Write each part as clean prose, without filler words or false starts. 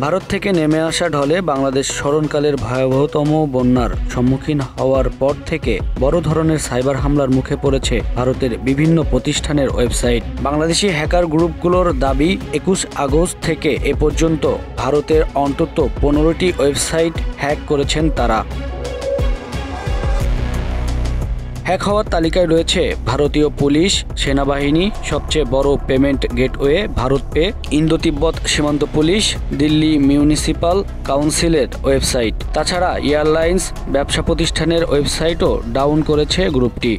ভারত থেকে নেমে আসা ঢলে বাংলাদেশ স্মরণকালের ভয়াবহতম বন্যার সম্মুখীন হওয়ার পর থেকে বড় ধরনের সাইবার হামলার মুখে পড়েছে ভারতের বিভিন্ন প্রতিষ্ঠানের ওয়েবসাইট। বাংলাদেশি হ্যাকার গ্রুপগুলোর দাবি 21 আগস্ট থেকে এ পর্যন্ত ভারতের অন্তত 15টি ওয়েবসাইট হ্যাক করেছেন তারা। হ্যাক হওয়ার তালিকায় রয়েছে ভারতীয় পুলিশ, সেনাবাহিনী, সবচেয়ে বড় payment gateway Bharat pay, Indo Tibet সীমান্ত পুলিশ, দিল্লি মিউনিসিপাল কাউন্সিলের ওয়েবসাইট। তাছাড়া এয়ারলাইন্স, ব্যবসা প্রতিষ্ঠানের ওয়েবসাইটও ডাউন করেছে গ্রুপটি।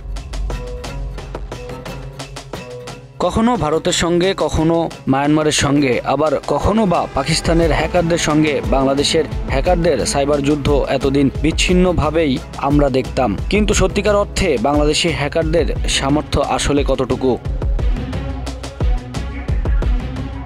কখনো ভারতের সঙ্গে, কখনো মায়ানমারের সঙ্গে, আবার কখনো বা পাকিস্তানের হ্যাকারদের সঙ্গে বাংলাদেশের হ্যাকারদের সাইবার যুদ্ধ এতদিন বিচ্ছিন্নভাবেই আমরা দেখতাম। কিন্তু সত্যিকার অর্থে বাংলাদেশি হ্যাকারদের সামর্থ্য আসলে কতটুকু?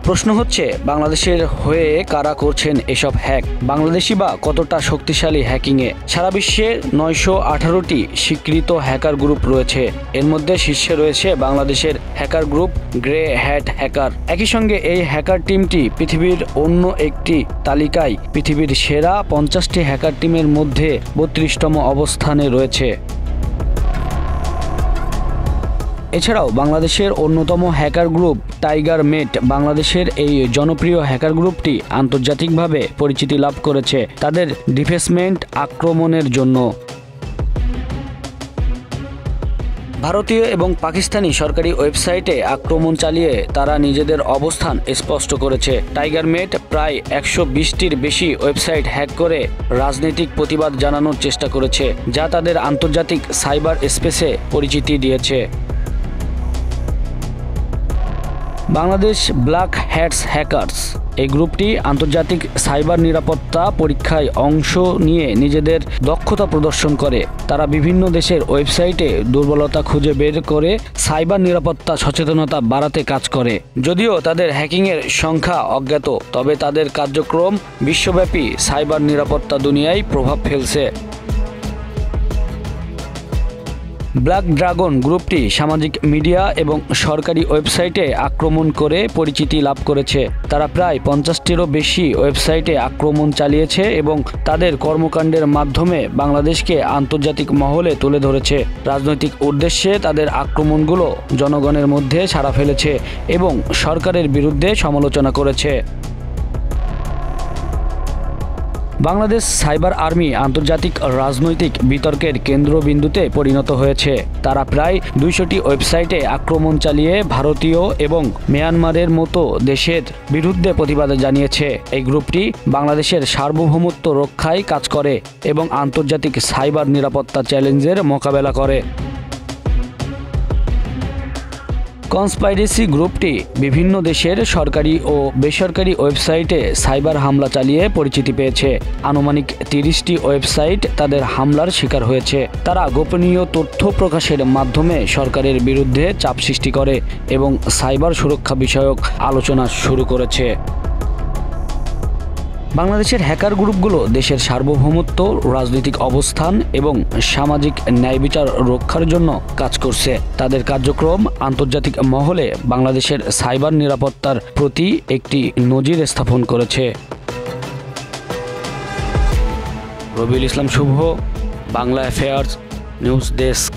প্রশ্ন হচ্ছে, বাংলাদেশের হয়ে কারা করছেন এসব হ্যাক? বাংলাদেশি বা কতটা শক্তিশালী হ্যাকিংয়ে? সারা বিশ্বে 918টি স্বীকৃত হ্যাকার গ্রুপ রয়েছে। এর মধ্যে শীর্ষে রয়েছে বাংলাদেশের hacker group grey hat hacker. একই সঙ্গে এই হ্যাকার টিমটি পৃথিবীর অন্য একটি তালিকায় পৃথিবীর সেরা 50টি হ্যাকার টিমের মধ্যে 32তম অবস্থানে রয়েছে। এছাড়াও বাংলাদেশের অন্যতম হ্যাকার গ্রুপ টাইগার মেট। বাংলাদেশের এই জনপ্রিয় হ্যাকার গ্রুপটি আন্তর্জাতিকভাবে পরিচিতি লাভ করেছে তাদের ডিফেন্সমেন্ট আক্রমণের জন্য। ভারতীয় এবং পাকিস্তানি সরকারি ওয়েবসাইটে আক্রমণ চালিয়ে তারা নিজেদের অবস্থান স্পষ্ট করেছে। টাইগার মেট প্রায় 120টির বেশি ওয়েবসাইট হ্যাক করে রাজনৈতিক প্রতিবাদ জানানোর চেষ্টা করেছে, যা তাদের আন্তর্জাতিক সাইবার স্পেসে পরিচিতি দিয়েছে। বাংলাদেশ ব্ল্যাক হ্যাটস হ্যাকার্স, এই গ্রুপটি আন্তর্জাতিক সাইবার নিরাপত্তা পরীক্ষায় অংশ নিয়ে নিজেদের দক্ষতা প্রদর্শন করে। তারা বিভিন্ন দেশের ওয়েবসাইটে দুর্বলতা খুঁজে বের করে সাইবার নিরাপত্তা সচেতনতা বাড়াতে কাজ করে। যদিও তাদের হ্যাকিংয়ের সংখ্যা অজ্ঞাত, তবে তাদের কার্যক্রম বিশ্বব্যাপী সাইবার নিরাপত্তা দুনিয়ায় প্রভাব ফেলছে। ব্ল্যাক ড্রাগন গ্রুপটি সামাজিক মিডিয়া এবং সরকারি ওয়েবসাইটে আক্রমণ করে পরিচিতি লাভ করেছে। তারা প্রায় 50টিরও বেশি ওয়েবসাইটে আক্রমণ চালিয়েছে এবং তাদের কর্মকাণ্ডের মাধ্যমে বাংলাদেশকে আন্তর্জাতিক মহলে তুলে ধরেছে। রাজনৈতিক উদ্দেশ্যে তাদের আক্রমণগুলো জনগণের মধ্যে সাড়া ফেলেছে এবং সরকারের বিরুদ্ধে সমালোচনা করেছে। বাংলাদেশ সাইবার আর্মি আন্তর্জাতিক রাজনৈতিক বিতর্কের কেন্দ্রবিন্দুতে পরিণত হয়েছে। তারা প্রায় 200টি ওয়েবসাইটে আক্রমণ চালিয়ে ভারতীয় এবং মিয়ানমারের মতো দেশের বিরুদ্ধে প্রতিবাদ জানিয়েছে। এই গ্রুপটি বাংলাদেশের সার্বভৌমত্ব রক্ষায় কাজ করে এবং আন্তর্জাতিক সাইবার নিরাপত্তা চ্যালেঞ্জের মোকাবেলা করে। কনস্পাইরেসি গ্রুপটি বিভিন্ন দেশের সরকারি ও বেসরকারি ওয়েবসাইটে সাইবার হামলা চালিয়ে পরিচিতি পেয়েছে। আনুমানিক 30টি ওয়েবসাইট তাদের হামলার শিকার হয়েছে। তারা গোপনীয় তথ্য প্রকাশের মাধ্যমে সরকারের বিরুদ্ধে চাপ সৃষ্টি করে এবং সাইবার সুরক্ষা বিষয়ক আলোচনা শুরু করেছে। বাংলাদেশের হ্যাকার গ্রুপগুলো দেশের সার্বভৌমত্ব, রাজনৈতিক অবস্থান এবং সামাজিক ন্যায়বিচার রক্ষার জন্য কাজ করছে। তাদের কার্যক্রম আন্তর্জাতিক মহলে বাংলাদেশের সাইবার নিরাপত্তার প্রতি একটি নজির স্থাপন করেছে। রবিউল ইসলাম শুভ, বাংলা অ্যাফেয়ার্স নিউজ ডেস্ক।